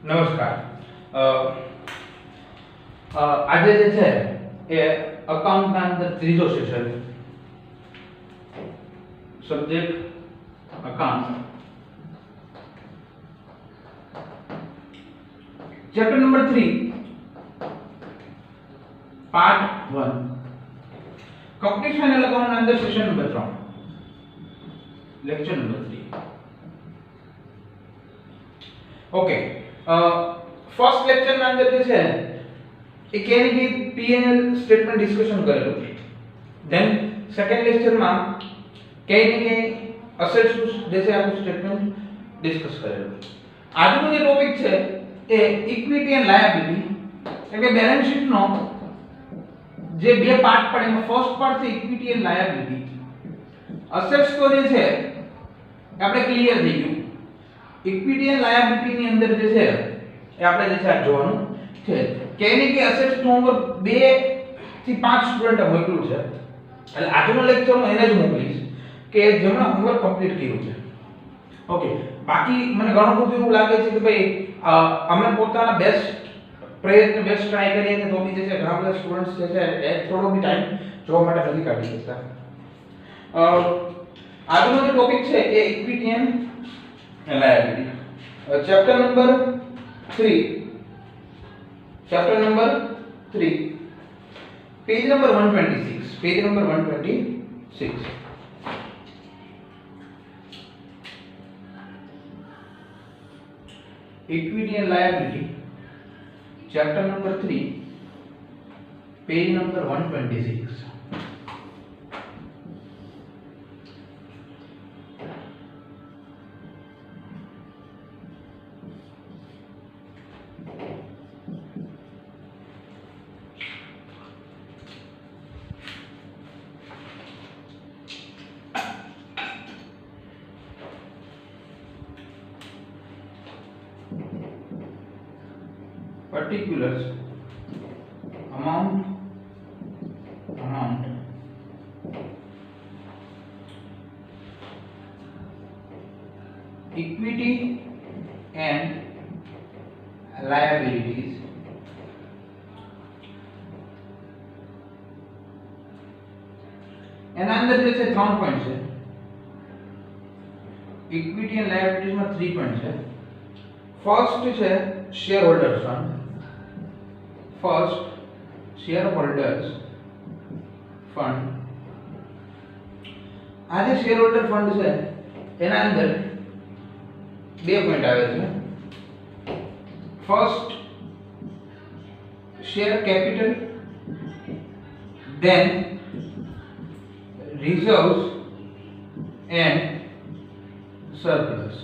નમસ્કાર. આજે જે છે એ અકાઉન્ટના અંદર ત્રીજો session subject account chapter number 3 part 1 company final account અંદર session number 3 lecture number 3. Okay, first lecture ના અંદર જે છે એ કેની પીએનએલ સ્ટેટમેન્ટ ડિસ્કશન કરેલું. ધેન સેકન્ડ લેક્ચર માં કેની અસેટ્સ જે છે આપણું સ્ટેટમેન્ટ ડિસ્કસ કરેલું. આજનો જે ટોપિક છે એ ઇક્વિટી એન્ડ લાયબિલિટી એટલે કે બેલેન્સ શીટ નો જે બે પાર્ટ પડે એમાં ફર્સ્ટ પાર્ટ છે ઇક્વિટી એન્ડ લાયબિલિટી. અસેટ્સ તો જે છે આપણે ક્લિયર થઈ ગયું. ઇક્વિટી એન્ડ લાયબિલિટી ની અંદર જે છે એ આપણે જે છે આ જોવાનું છે. કેની કે એસેટ્સ નું હોમવર્ક 2 થી 5 સ્ટુડન્ટ મોકલ્યું છે. એટલે આજનો લેક્ચર હું એને જ મોકલીશ કે જેમણે હોમવર્ક કમ્પ્લીટ કર્યું છે. ઓકે, બાકી મને ઘણું બધું એવું લાગે છે કે ભાઈ અમે પોતાના બેસ્ટ પ્રયત્ન બેસ્ટ ટ્રાય કરીએ કે તો બી જે છે ઘણા બધા સ્ટુડન્ટ્સ જે છે એ થોડો બી ટાઈમ જોવા માટે નથી કાઢી શકતા. આજનો જે ટોપિક છે એ equity and liability. Chapter number 3. Chapter number 3. Page number 126. Page number 126. Equity and liability. Chapter number 3. Page number 126. Particulars amount equity and liabilities એના અંદર જે છે 3 પોઈન્ટ છે. ઇક્વિટી એન્ડ લાયબિલિટીઝ માં 3 પોઈન્ટ છે. ફર્સ્ટ છે share holder fund. First share holders fund. આ જે શેર હોલ્ડર ફંડ છે એના અંદર 2 પોઈન્ટ આવે છે. First share capital, then reserves and surplus.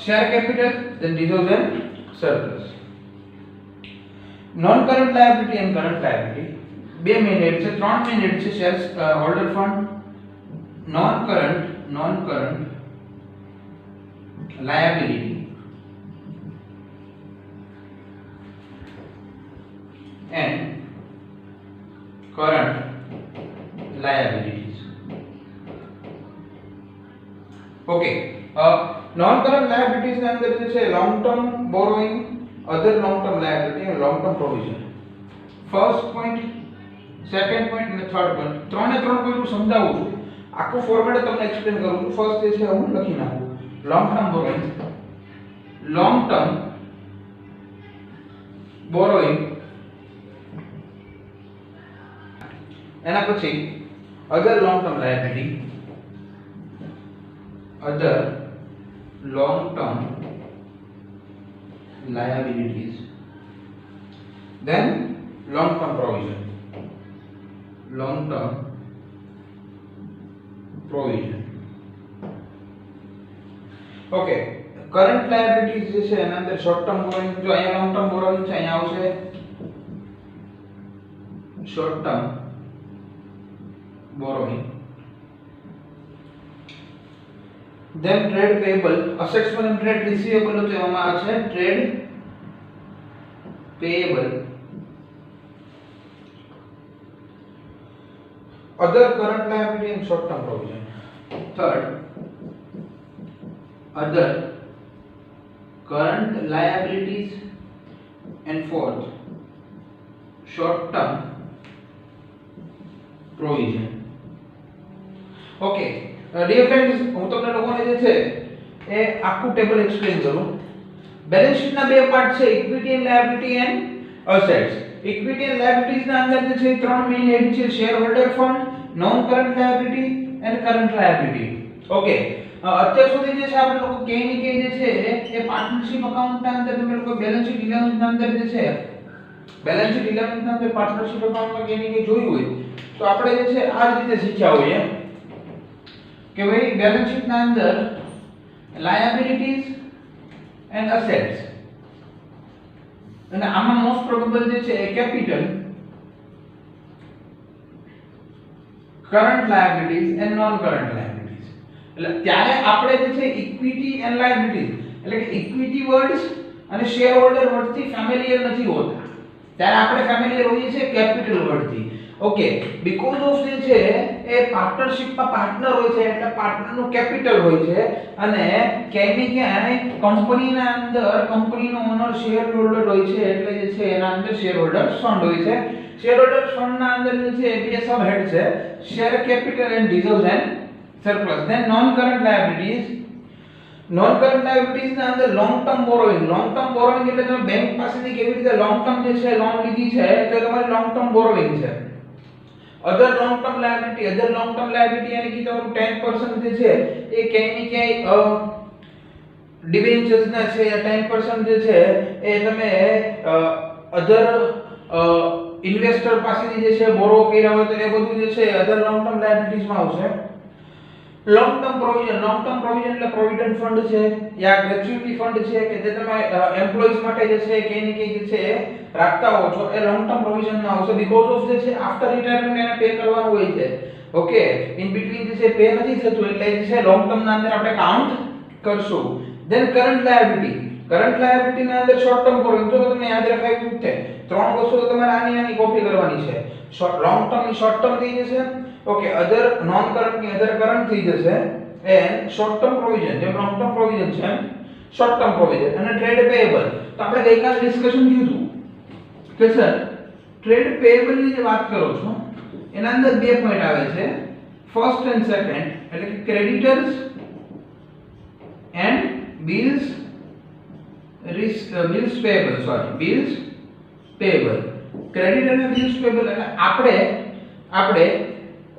Share capital, then reserves and surplus. Non current liability and current liability. બે main હેડ છે, 3 main હેડ છે. Share holder fund, non current liability and current liabilities. Okay, non current liabilities ના અંદર જે છે long term બોરોઇંગ, અધર long term liability અને long term provision. First point, second point અને third point, ત્રણે ત્રણ પોઈન્ટ હું સમજાવું છું. આખું ફોર્મેટ તમને એક્સપ્લેન કરું છું. ફર્સ્ટ જે છે હું લખી નાખું long term borrowing, long term borrowing. એના પછી other long term liability, other long term liabilities, then long term provision, long term provision. Okay, current liabilities જે છે એના અંદર short term borrowing, જો અહીંયા long term borrowing છે અહીંયા આવશે short term borrowing. then trade payable, assets માં trade receivable હતો એમાં આ છે trade payable. other current liability and short term provision. Third, other current liabilities, and fourth short term provision. Okay, dear friends, હું તમને લોકોને જે છે એ આખું ટેબલ એક્સપ્લેન કરું. બેલેન્સ શીટ ના બે પાર્ટ છે, equity and liability and assets. Equity and liabilities ના અંદર જે છે ત્રણ મેઇન હેડ છે, share holder fund, non current liability and current liability. Okay, અત્યાર સુધી જે છે આપણે લોકો કે ની કે જે છે એ પાર્ટનરશિપ અકાઉન્ટ ના અંદર તમે લોકો બેલેન્સ શીટ 11 ના અંદર જે છે બેલેન્સ શીટ 11 ના અંદર પાર્ટનરશિપ અકાઉન્ટ માં કે ની કે જોયું હોય તો આપણે જે છે આ રીતે શીખ્યા હોઈએ કે ભાઈ બેલેન્સ શીટ ના અંદર લાયબિલિટીઝ એન્ડ અસેટ્સ, અને આમાં મોસ્ટ પ્રોબેબલ જે છે એ capital, current liabilities and non current liabilities. એટલે ત્યારે આપણે જે છે ઇક્વિટી એન્ડ લાયબિલિટીઝ એટલે કે ઇક્વિટી વર્ડ્સ અને શેર હોલ્ડર વર્ડ થી ફેમિલિયર નથી હોતા, ત્યારે આપણે ફેમિલિયર હોઈએ છીએ કેપિટલ વર્ડ થી. ઓકે, બીકોઝ ઓફ જે છે એ પાર્ટનરશિપમાં પાર્ટનર હોય છે એટલે પાર્ટનરનું કેપિટલ હોય છે, અને ક્યાંય ને ક્યાંય કંપનીના અંદર કંપનીનો ઓનર શેર હોલ્ડર હોય છે એટલે જે છે એના અંદર શેર હોલ્ડર ફંડ હોય છે. શેર હોલ્ડર ફંડના અંદર જે છે બે સબ હેડ છે, share capital and reserves and surplus. Then non current liabilities. Non current liabilities ના અંદર long term borrowing. Long term borrowing એટલે તમે બેંક પાસેથી કેવી રીતે લોંગ ટર્મ જે છે લોન લીધી છે તો તમારી લોંગ ટર્મ બોરોઇંગ છે. અધર લોંગ ટર્મ લાયબિલિટી. અધર લોંગ ટર્મ લાયબિલિટી એટલે કે તમારું 10% જે છે એ ક્યાંય ને ક્યાંય ડિબેન્ચર્સ ના છે, 10% જે છે એ તમે અધર ઇન્વેસ્ટર પાસેથી જે છે બોરો કર્યા હોય તો એ બધું જે છે અધર લોંગ ટર્મ લાયબિલિટીઝ માં આવશે. Long term provision. Long term provision એટલે પ્રોવિડન્ટ ફંડ છે યા ગ્રેચ્યુટી ફંડ છે કે જે તમે એમ્પ્લોઈઝ માટે જે છે કે ને કે જે છે રાખતા હો છો, એ લોંગ ટર્મ પ્રોવિઝન માં આવશે. બીકોઝ ઓફ જે છે આફ્ટર રિટાયરમેન્ટ એને પે કરવાનું હોય છે. ઓકે, ઇન બિટવીન જે છે પે નથી થતું એટલે જે છે લોંગ ટર્મ ના અંદર આપણે કાઉન્ટ કરશું. Then current liability. Current liability ના અંદર શોર્ટ ટર્મ બોરોઇંગ. જો તમને યાદ રખાયું છે ત્રણ વસ્તુ તો તમારે આની કોપી કરવાની છે. લોંગ ટર્મ ની શોર્ટ ટર્મ થઈ જશે, ઓકે, અધર નોન કરન્ટ ની અધર કરન્ટ થઈ જશે, એન્ડ શોર્ટ ટર્મ પ્રોવિઝન જે લોંગ ટર્મ પ્રોવિઝન છે શોર્ટ ટર્મ પ્રોવિઝન. અને ટ્રેડ પેયેબલ તો આપણે ગઈકાલે ડિસ્કશન થયું હતું કે સર ટ્રેડ પેયેબલ ની જે વાત કરો છો એના અંદર બે પોઈન્ટ આવે છે, ફર્સ્ટ એન્ડ સેકન્ડ, એટલે કે creditors and bills bills payable. Sorry, bills payable. Credit અને બિલ્સ પેયેબલ એટલે આપણે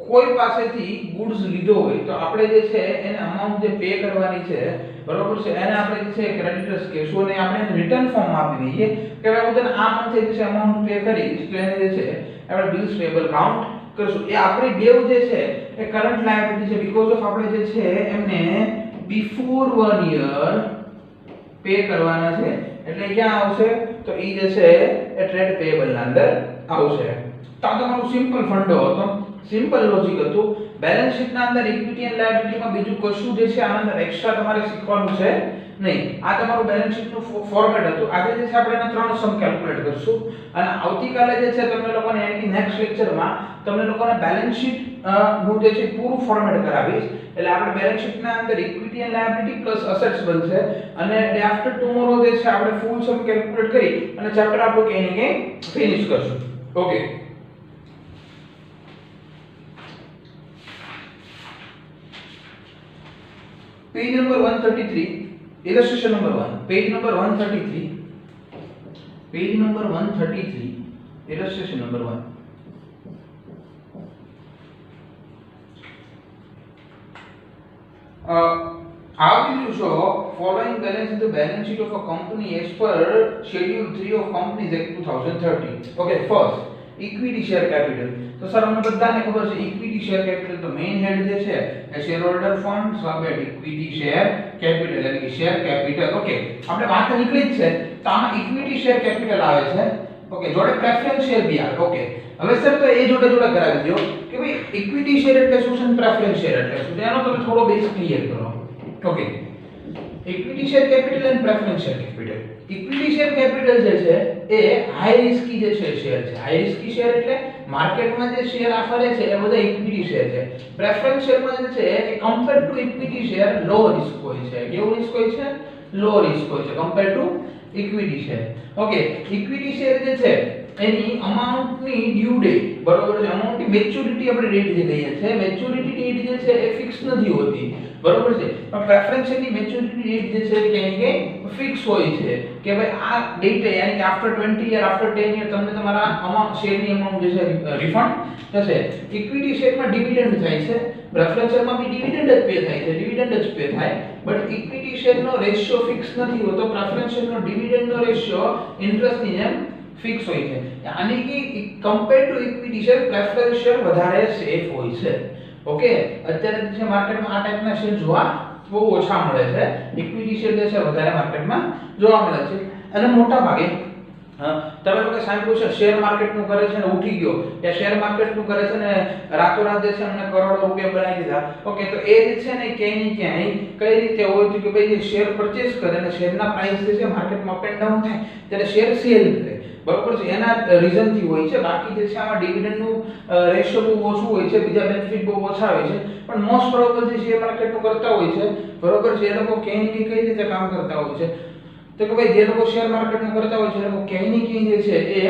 કોઈ પાસેથી ગુડ્સ લીધો હોય તો આપણે જે છે એને અમાઉન્ટ જે પે કરવાની છે બરોબર છે એને આપણે જે છે ક્રેડિટર્સ કહેશું, અને આપણે રિટર્ન ફોર્મ આપી દઈએ કે હવે હું તને આ મંથે જે છે અમાઉન્ટ પે કરીશ તો એને જે છે આપણે બિલ્સ પેયેબલ કાઉન્ટ કરશું. એ આપણી બેવ જે છે એ કરન્ટ લાયબિલિટી છે બીકોઝ ઓફ આપણે જે છે એમને બિફોર 1 યર પે કરવાના છે એટલે ક્યાં આવશે તો એ જે છે એ ટ્રેડ પેયેબલ ના અંદર આવશે. તો આ તમારું સિમ્પલ ફંડો હતો, સિમ્પલ લોજિક હતું. બેલેન્સ શીટ ના અંદર ઇક્વિટી એન્ડ લાયબિલિટી માં બીજું કશું જે છે આના અંદર એક્સ્ટ્રા તમારે શીખવાનું છે નહીં. આ તમારું બેલેન્સ શીટ નું ફોર્મેટ હતું. આજે જે છે આપણે એના ત્રણ સમ કેલ્ક્યુલેટ કરશું, અને આવતીકાલે જે છે તમને લોકોને એની નેક્સ્ટ લેક્ચરમાં તમને લોકોને બેલેન્સ શીટ નું જે છે પૂરું ફોર્મેટ કરાવીશ. એટલે આપણે બેલેન્સ શીટ ના અંદર equity and liability plus assets બનશે, અને ડે આફ્ટર ટુમોરો જે છે આપણે ફૂલ સમ કેલ્ક્યુલેટ કરી અને ચેપ્ટર આપણું કે ને ફિનિશ કરશું. Okay, page number 133, illustration number 1, page number 133, page number 133, illustration number 1. How will you show following balance in the balance sheet of a company as per schedule 3 of Companies Act 2013? Okay, first equity share capital. તો sir અમને બધાને ખબર છે equity share capital તો main હેડ જે છે એ share holder fund સબ હેડ equity share capital એટલે કે શેર કેપિટલ. ઓકે, આપણે વાત નીકળી જ છે તો આમાં ઇક્વિટી શેર કેપિટલ આવે છે. ઓકે, જોડે પ્રેફરન્સ શેર બી આવે. ઓકે, હવે સર તો એ જોડે કરાવી દો કે ભાઈ ઇક્વિટી શેર એટલે શું છે, પ્રેફરન્સ શેર એટલે શું છે, એનો તમે થોડો બેઝ ક્લિયર કરો. Okay, equity share capital and preference share capital. Equity share capital જે છે એ હાઈ રિસ્કી જે છે શેર છે. હાઈ રિસ્કી શેર એટલે માર્કેટમાં જે શેર આફરે છે એ બધા ઇક્વિટી શેર છે. પ્રેફરન્સ શેરમાં જે છે એ compare to equity share low risk હોય છે. કેવું રિસ્ક હોય છે? લો રિસ્ક હોય છે compare to equity share. Okay, equity share જે છે એની અમાઉન્ટ ની ડ્યુ ડેટ, બરોબર છે, અમાઉન્ટ ની મેચ્યોરિટી આપણે ડેટ જે કહીએ છીએ, મેચ્યોરિટી ડેટ જે છે એ ફિક્સ નથી હોતી, બરોબર છે. પણ પ્રેફરન્સ શેરની મેચ્યોરિટી ડેટ જે છે કે ફિક્સ હોય છે કે ભાઈ આ ડેટ યાની કે આફ્ટર 20 યર, આફ્ટર 10 યર તમને તમારા અમાઉન્ટ શેરની અમાઉન્ટ જે છે રિફંડ થશે. ઇક્વિટી શેરમાં ડિવિડન્ડ થાય છે, પ્રેફરન્સ શેરમાં બી ડિવિડન્ડ જ પે થાય છે, ડિવિડન્ડ જ પે થાય, બટ ઇક્વિટી શેરનો રેશિયો ફિક્સ નથી હોતો, પ્રેફરન્સ શેરનો ડિવિડન્ડનો રેશિયો ઇન્ટરેસ્ટની જેમ ફિક્સ હોય છે. યાની કે compare to equity share preference share વધારે સેફ હોય છે. ઓકે, અત્યારે જે માર્કેટમાં આ ટાઈપના શેર જોવા બહુ ઓછા મળે છે, ઇક્વિટી શેર જે છે વધારે માર્કેટમાં જોવા મળે છે. અને મોટા ભાગે તમે લોકો સાંભળ્યું છે શેર માર્કેટનું કરે છે ને ઉઠી ગયો, કે શેર માર્કેટનું કરે છે ને રાતોરાત જે છે અમને કરોડો રૂપિયા બનાવી દીધા. ઓકે, તો એ જે છે ને ક્યાંય ક્યાંય કઈ રીતે હોય છે કે ભાઈ જે શેર પરચેસ કરે અને શેરના પ્રાઇસ જે છે માર્કેટમાં અપ એન્ડ ડાઉન થાય ત્યારે શેર સેલ કરે, બરોબર છે, એના રીઝન થી હોય છે. બાકી જે છે આમાં ડિવિડન્ડનું રેશિયો બહુ ઓછું હોય છે, બીજા બેનિફિટ બહુ ઓછા હોય છે, પણ મોસ્ટ પ્રોબેબલ જે શેર માર્કેટનું કરતા હોય છે, બરોબર છે, એ લોકો ક્યાંય કઈ રીતે કામ કરતા હોય છે તો કે ભાઈ જે લોકો શેર માર્કેટનું કરતા હોય છે એ લોકો ક્યાંય ક્યાંય જે છે એ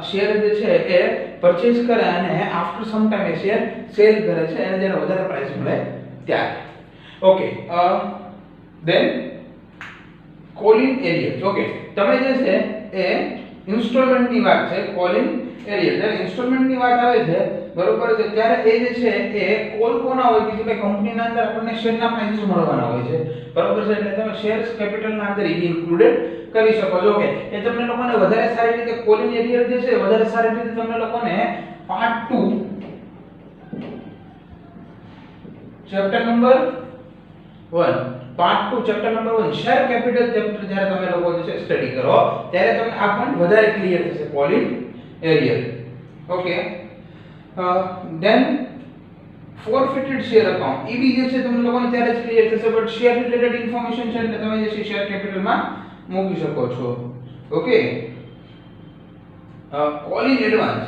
શેર જે છે એ પરચેસ કરે અને આફ્ટર સમ ટાઈમ એ શેર સેલ કરે છે અને જેને વધારે પ્રાઇસ મળે ત્યારે. Okay, then calling arrears. Okay, તમે જે છે એ ઇન્સ્ટોલમેન્ટ ની વાત છે, કોલિંગ એરિયર્સ. જ્યારે ઇન્સ્ટોલમેન્ટ ની વાત આવે છે, બરોબર છે, ત્યારે એ જે છે એ કોલ કોના હોય કે ભાઈ કંપનીના અંદર આપણને શેરના પ્રાઇસ મળવાના હોય છે, બરોબર છે, એટલે તમે શેર્સ કેપિટલના અંદર ઇન્ક્લુડેડ કરી શકો છો. ઓકે, એ તમને લોકોને વધારે સારી રીતે કોલિંગ એરિયર જે છે વધારે સારી રીતે તમને લોકોને part 2 chapter number 1 part 2 chapter number 1 share capital chapter જ્યારે તમે લોકો જે છે સ્ટડી કરો ત્યારે તમને આ પોઈન્ટ વધારે ક્લિયર થશે, calling arrear. Okay, then forfeited share account એ બી જે છે તમને લોકોને ત્યારે જ ક્લિયર થશે, બટ શેર રિલેટેડ ઇન્ફોર્મેશન છે એટલે તમે જે છે શેર કેપિટલમાં મૂકી શકો છો. Okay, call in advance.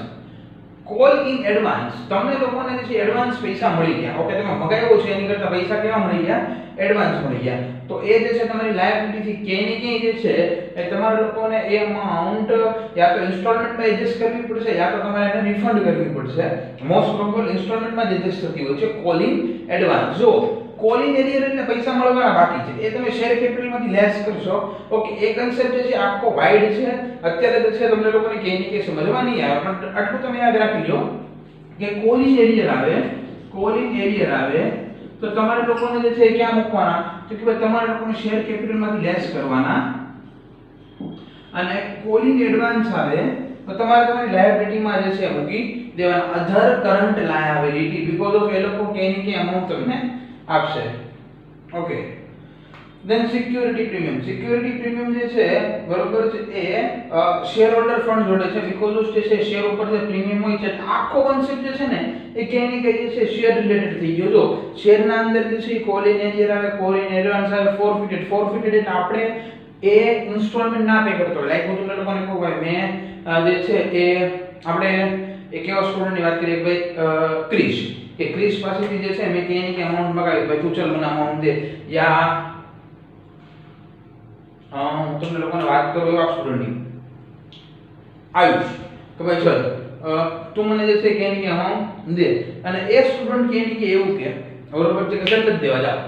Call in advance તમને લોકોને જે છે એડવાન્સ પૈસા મળી ગયા. ઓકે, તમે મગાવ્યો છે એની કરતા પૈસા કેવા મળી ગયા? એડવાન્સ મળી ગયા. તો એ જે છે તમારી લાયબિલિટી થી ક્યાંય ને ક્યાંય જે છે એ તમારા લોકોને એ અમાઉન્ટ યા તો ઇન્સ્ટોલમેન્ટમાં એડજસ્ટ કરવી પડશે યા તો તમારે એને રિફંડ કરવી પડશે. મોસ્ટ પ્રોબેબલ ઇન્સ્ટોલમેન્ટમાં જ એડજસ્ટ થતી હોય છે કોલિંગ એડવાન્સ. જો કોલિંગ એરિયર એટલે પૈસા મળવાના બાકી છે એ તમે શેર કેપિટલમાંથી લેસ કરશો. ઓકે, એ કન્સેપ્ટ જે છે આખો વાઇડ છે, અત્યારે જે છે તમને લોકોને ક્યાંય ને ક્યાંય સમજવા નહીં આવે, પણ આટલું તમે યાદ રાખી લો કે કોલિંગ એરિયર આવે તો તમારે લોકોને જે છે એ ક્યાં મૂકવાના તો કે ભાઈ તમારે લોકોને શેર કેપિટલમાંથી લેસ કરવાના, અને કોલિંગ એડવાન્સ આવે તો તમારે તમારી લાયબિલિટીમાં જે છે મૂકી દેવાના, other current liability, because of એ લોકો ક્યાંય ને ક્યાંય અમાઉન્ટ તમને આપશે. Okay, then security premium. Security premium જે છે બરોબર છે એ શેર હોલ્ડર ફંડ જોડે છે, બીકોઝ ઓફ જે છે શેર ઉપર જે પ્રીમિયમ હોય છે. આખો કોન્સેપ્ટ જે છે ને એ ક્યાંય ને ક્યાંય જે છે શેર રિલેટેડ થઈ ગયો. જો શેરના અંદર જે છે કોલિંગ એરિયર આવે, કોલિંગ એડવાન્સ આવે, ફોરફિટેડ એટલે આપણે એ ઇન્સ્ટોલમેન્ટ ના પે કરતો હોય. લાઈક હું તમને લોકોને કહું ભાઈ મેં જે છે એ આપણે એક એવા સ્ટુડન્ટની વાત કરીએ ભાઈ ક્રિશ, કે ક્રિશ પાસેથી જે છે મેં ક્યાંય કે અમાઉન્ટ મગાવી, ભાઈ તું ચલ મને અમાઉન્ટ દે, યા હું તમને લોકોને વાત કરું એવા સ્ટુડન્ટની આયુષ કે ભાઈ ચલ તું મને જે છે ક્યાંય કે અમાઉન્ટ દે, અને એ સ્ટુડન્ટ ક્યાંય કે એવું કે બરોબર છે કે સર નથી દેવા જાવ,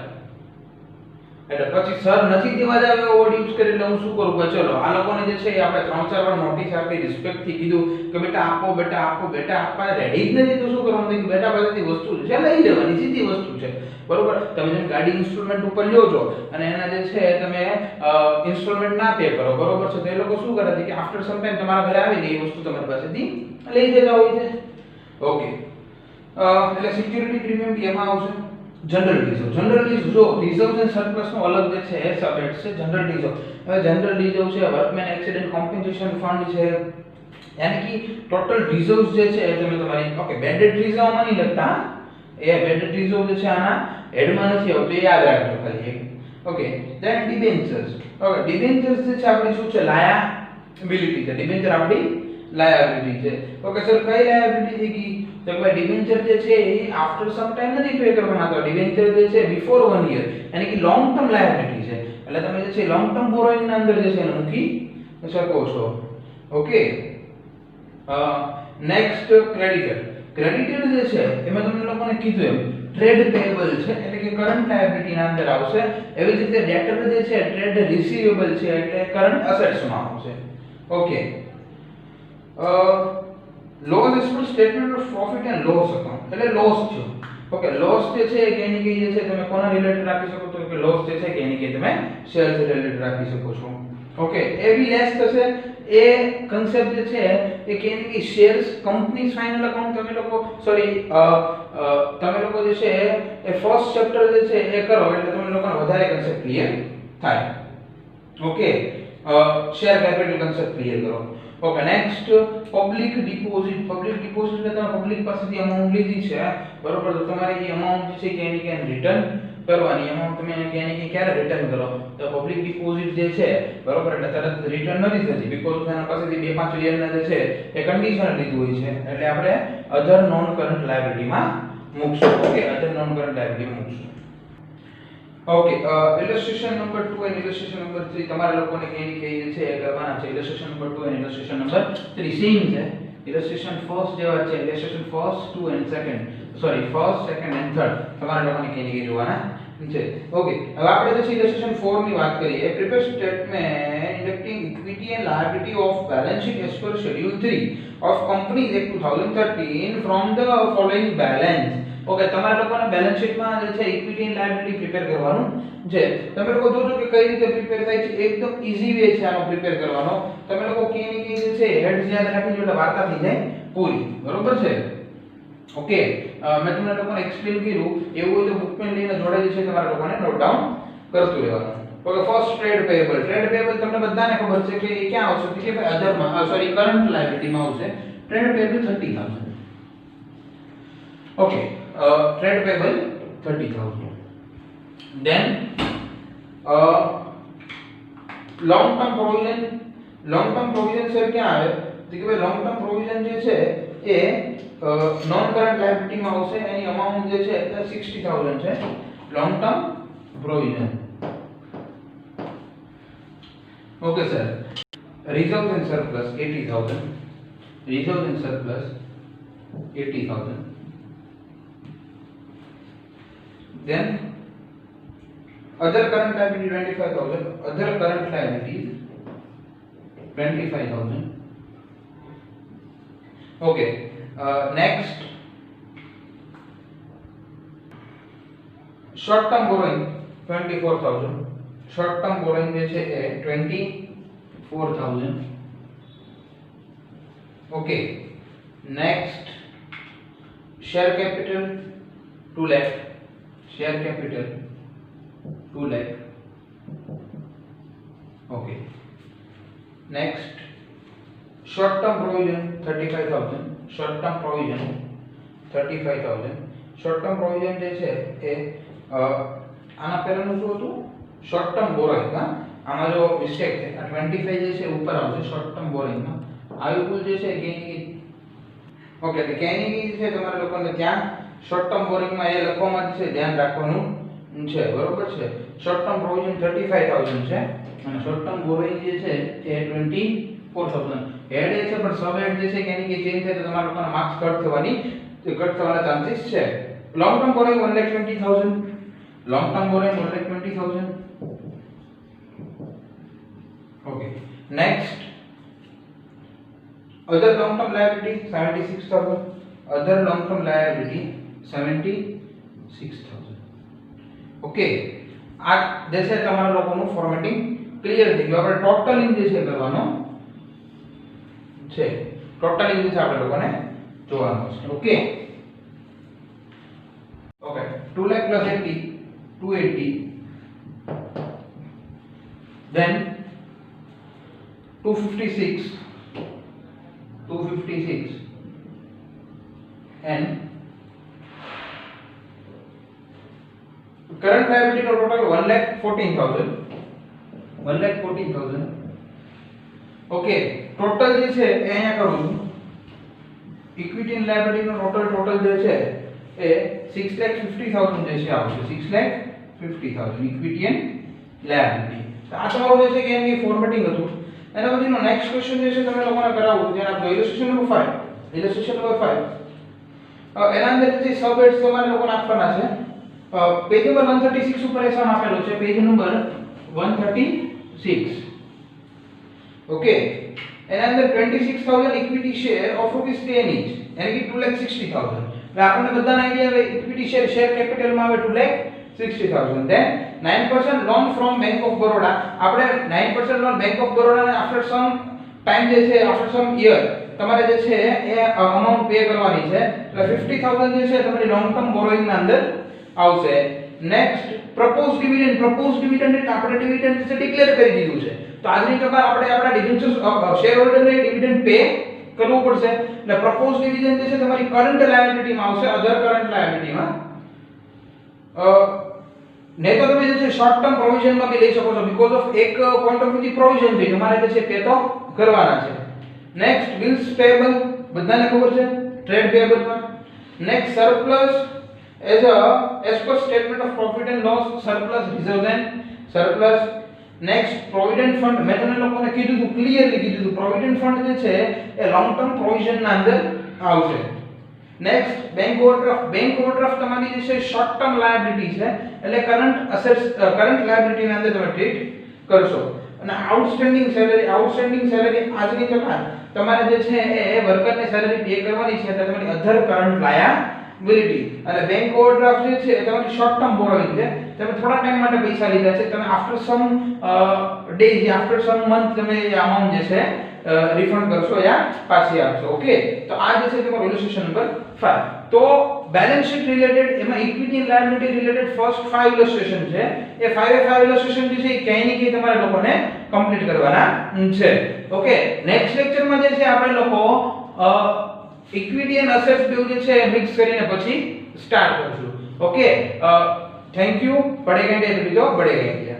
એટલે પછી સર નથી દેવા જાવ એવો વર્ડ યુઝ કરે એટલે હું શું કરું ભાઈ ચલો આ લોકોને જે છે એ આપણે 3-4 વાર નોટિસ આપી, રિસ્પેક્ટ થી કીધું કે બેટા આપો, બેટા આપો, બેટા આપવા રેડી જ નથી તો શું કરવાનું કે બેટા પાસેથી વસ્તુ છે લઈ લેવાની, સીધી વસ્તુ છે, બરોબર. તમે જેમ ગાડી ઇન્સ્ટોલમેન્ટ ઉપર લ્યો છો અને એના જે છે તમે ઇન્સ્ટોલમેન્ટ ના પે કરો, બરોબર છે, તો એ લોકો શું કરે છે કે આફ્ટર સમ ટાઈમ તમારા ઘરે આવીને એ વસ્તુ તમારી પાસેથી લઈ જતા હોય છે. ઓકે, એટલે સિક્યુરિટી પ્રીમિયમ બી એમાં આવશે. જનરલ રિઝર્વ જો રિઝર્વ્સ એન્ડ સરપ્લસ નો અલગ જે છે એ સબહેડ છે જનરલ રિઝર્વ. હવે જનરલ રિઝર્વ છે વર્કમેન એક્સિડન્ટ કોમ્પન્સેશન ફંડ છે, યાની કે ટોટલ રિઝર્વ્સ જે છે એ તમે તમારી ઓકે બેડેડ રિઝર્વ માં નહીં લખતા, એ બેડેડ રિઝર્વ જે છે આના હેડમાં નથી આવતો એ યાદ રાખજો ખાલી. Okay, then debentures. Okay, debentures જે છે આપણી શું છે લાયબિલિટી છે, ડિબેન્ચર આપણી લાયબિલિટી છે. ઓકે સર કઈ લાયબિલિટી થઈ ગઈ તો ભાઈ ડિબેન્ચર જે છે એ આફ્ટર સમ ટાઈમ નથી પે કરવાના, તો ડિબેન્ચર જે છે બિફોર 1 યર યાની કે લોંગ ટર્મ લાયબિલિટી છે. એટલે તમે જે છે લોંગ ટર્મ બોરોઈંગ ના અંદર જે છે એને મૂકી શકો છો. ઓકે, નેક્સ્ટ ક્રેડિટર જે છે એમાં તમને લોકોને કીધું એમ ટ્રેડ પેયેબલ છે એટલે કે કરન્ટ લાયબિલિટી ના અંદર આવશે. એવી જ રીતે ડેટર જે છે ટ્રેડ રિસીવેબલ છે એટલે કરન્ટ એસેટ્સ માં આવશે. Okay, loss is four statement of profit and loss account એટલે લોસ છે. ઓકે, લોસ જે છે કે એની કે જે છે તમે કોના રિલેટેડ રાખી શકો તો કે લોસ જે છે કે એની કે તમે સેલ્સ રિલેટેડ રાખી શકો છો. ઓકે, એ બી લેસ થશે. એ કન્સેપ્ટ જે છે એ કે એની કે શેર્સ કંપની ફાઇનલ અકાઉન્ટ તમે લોકો તમે લોકો જે છે એ ફર્સ્ટ ચેપ્ટર જે છે એ કરો એટલે તમને લોકોને વધારે કન્સેપ્ટ ક્લિયર થાય. Okay, share capital concept clear કરો. ઓકે, નેક્સ્ટ પબ્લિક ડિપોઝિટ એટલે તમે પબ્લિક પાસેથી અમાઉન્ટ લીધી છે બરોબર, તો તમારે એ અમાઉન્ટ જે છે કે એની કે રિટર્ન કરવાની. અમાઉન્ટ તમે એને કે એની કે ક્યારે રિટર્ન કરો તો પબ્લિક ડિપોઝિટ જે છે બરોબર એટલે તરત રિટર્ન નથી થતી બીકોઝ એના પાસેથી 2-5 યરના જે છે એ કન્ડિશન લીધું હોય છે એટલે આપણે અધર નોન કરન્ટ લાયબિલિટી માં મૂકશું. ઓકે, અધર નોન કરન્ટ લાયબિલિટી માં મૂકશું. ઓકે, ઇલસ્ટ્રેશન નંબર 2 અને ઇલસ્ટ્રેશન નંબર 3 તમારા લોકોને કેની કે છે એ કરવાના છે. ઇલસ્ટ્રેશન નંબર 2 અને ઇલસ્ટ્રેશન નંબર 3 સેમ છે. ઇલસ્ટ્રેશન ફર્સ્ટ જેવા છે. Illustration first 2 and second first second and third તમારા લોકોને કેની કે જોવાના છે. ઓકે, હવે આપણે જે છે ઇલસ્ટ્રેશન 4 ની વાત કરીએ. Prepare statement inducting equity and liability of balance sheet as per schedule 3 of companies act 2013 from the following balance. Okay, તમારા લોકોને બેલેન્સ શીટમાં જે છે ઇક્વિટી એન્ડ લાયબિલિટી પ્રિપેર કરવાનું છે. તમે લોકો જોજો કે કઈ રીતે પ્રિપેર થાય છે. એકદમ ઈઝી વે છે આનો પ્રિપેર કરવાનો. તમે લોકો કેની કે જે છે હેડ્સ યાદ રાખી લો એટલે વાર્તા થઈ જાય પૂરી. બરોબર છે? ઓકે, મેં તમને લોકોને એક્સપ્લેન કર્યું. એવું હોય તો બુક પેન લઈને જોડે જે છે તમારા લોકોને નોટ ડાઉન કરતું રહેવાનું. ઓકે, ફર્સ્ટ ટ્રેડ પેયેબલ તમને બધાને ખબર છે કે એ ક્યાં આવશે કે ભાઈ અધર માં કરન્ટ લાયબિલિટી માં આવશે. Trade પેયેબલ 30000. Okay, trade payable 30000. Then long term provision sir ક્યાં આવે તો કે ભાઈ long term provision જે છે એ નોન કરન્ટ લાયબિલિટી માં આવશે. એની અમાઉન્ટ જે છે એ 60000 છે. long term provision. Okay sir, reserves and surplus 80000. reserves and surplus 80000. Then other current liability 25000. other current liabilities 25000. Okay, next short term borrowing 24000. short term borrowing જે છે એ 24000. Okay, next share capital 2 lakh. share capital 2 lakh. Okay, next short term provision 35000. short term provision 35000. short term provision જે છે એ આના પહેલાનું શું હતું short term borrowing માં આમાં જો મિસ્ટેક છે આ 25 જે છે ઉપર આવશે short term borrowing માં આવી ભૂલ જે છે કે ઓકે તો કેની છે તમારા લોકોને ત્યાં શોર્ટ ટર્મ બોરિંગ માં એ લખવામાં છે ધ્યાન રાખવાનું છે. બરોબર છે? શોર્ટ ટર્મ પ્રોવિઝન 35000 છે અને શોર્ટ ટર્મ બોરિંગ જે છે એ 24000. હેડ એ છે પણ સબ હેડ જે છે કે એની કે ચેન્જ થાય તો તમારા લોકોના માર્ક્સ કટ થવાના ચાન્સીસ છે. Long term boring 120000. Long term boring 120000. Okay, next other long term liability 76000. other long term liability 76000. Okay, આ જે છે તમારા લોકોનું ફોર્મેટિંગ ક્લિયર થઈ ગયું. આપણે ટોટલિંગ જે છે કરવાનો છે. ટોટલિંગ જે છે આપણે લોકોને જોવાનું છે. Okay, okay 2 lakh plus 80 280. then 256 and current liability નો ટોટલ 1,14,000. 1,14,000. ઓકે, ટોટલ જે છે એ અહીંયા કરું છું. ઇક્વિટી એન્ડ લાયબિલિટી નો ટોટલ જે છે એ 6,50,000 જે છે આવશે. 6,50,000 ઇક્વિટી એન્ડ લાયબિલિટી. તો આ તમારું જે છે કે એની ફોર્મેટિંગ હતું. એના પછીનો નેક્સ્ટ ક્વેશ્ચન જે છે તમે લોકોને કરાવું જેને આપણે ઇલસ્ટ્રેશન નંબર 5 ઇલસ્ટ્રેશન નંબર 5 એના અંદર જે સબ હેડ્સ તમારે લોકોને આપવાના છે. પેજ નંબર 136 ઉપર એસામ આપેલો છે, પેજ નંબર 136. ઓકે, એના અંદર 26000 ઇક્વિટી શેર ઓફ ₹10 each એટલે કે 2,60,000. એટલે આપણને બધાને આઈડિયા આવે ઇક્વિટી શેર કેપિટલ માં આવે 2,60,000. Then 9% loan from bank of Baroda. આપણે 9% લોન બેંક ઓફ બરોડા ને આફ્ટર સમ ટાઈમ જે છે આફ્ટર સમ યર તમારે જે છે એ અમાઉન્ટ પે કરવાની છે. એટલે 50,000 જે છે તમારી લોંગ ટર્મ બોરોઇંગ ના અંદર આવશે. Next propose dividend. Propose dividend એટલે આપણે ડિવિડન્ડ જે ડિક્લેર કરી દીધું છે, તો આજની ટકા આપણે આપણા ડિવિડન્ડ શેર હોલ્ડરને ડિવિડન્ડ પે કરવું પડશે. એટલે પ્રપોઝ ડિવિડન્ડ જે છે તમારી કરન્ટ લાયબિલિટી માં આવશે, અધર કરન્ટ લાયબિલિટી માં. નહીં તો તમે જે છે શોર્ટ ટર્મ પ્રોવિઝન માં બી લઈ શકો છો, બીકોઝ ઓફ એક પોઈન્ટ ઓફ વ્યૂ પ્રોવિઝન છે તમારે જે છે પે તો કરવાના છે. નેક્સ્ટ બિલ્સ પેયેબલ, બધાને ખબર છે ટ્રેડ પેયેબલ માં. Next surplus as per statement of profit and loss, surplus reserves and surplus. Next provident fund. મેં તમને લોકોને કીધું હતું, ક્લિયરલી કીધું હતું, પ્રોવિડન્ટ ફંડ જે છે એ લોંગ ટર્મ પ્રોવિઝન ના અંદર આવશે. Next bank overdraft. Bank overdraft તમારી જે છે શોર્ટ ટર્મ લાયબિલિટી છે, એટલે કરન્ટ અસેટ્સ કરન્ટ લાયબિલિટી ના અંદર તમે ટ્રીટ કરશો. અને આઉટસ્ટેન્ડિંગ સેલેરી. આઉટસ્ટેન્ડિંગ સેલેરી આજની ટકા તમારે જે છે એ વર્કરને સેલેરી પે કરવાની છે, એટલે તમારી અધર કરન્ટ લાયબિલિટી. અને બેંક ઓવરડ્રાફ્ટ જે છે એ તમારી શોર્ટ ટર્મ બોરોઇંગ છે, તમે થોડા ટાઈમ માટે પૈસા લીધા છે, તમે after some days after some month તમે એ અમાઉન્ટ જે છે રિફંડ કરશો યા પાછી આપશો. ઓકે, તો આ જે છે તમારો ઇલસ્ટ્રેશન નંબર 5. તો બેલેન્સ શીટ રિલેટેડ એમાં equity and liability related first 5 ઇલસ્ટ્રેશન છે, એ 5 ઇલસ્ટ્રેશન જે છે એ ક્યાંય ને ક્યાંય તમારે લોકોને કમ્પ્લીટ કરવાના છે. ઓકે, નેક્સ્ટ લેક્ચરમાં જે છે આપણે લોકો ઇક્વિટી એન્ડ એસેટ્સ બેઉ જે છે મિક્સ કરીને પછી સ્ટાર્ટ કરશું. Okay, thank you. પढ़ेंगे तो बढ़ेंगे.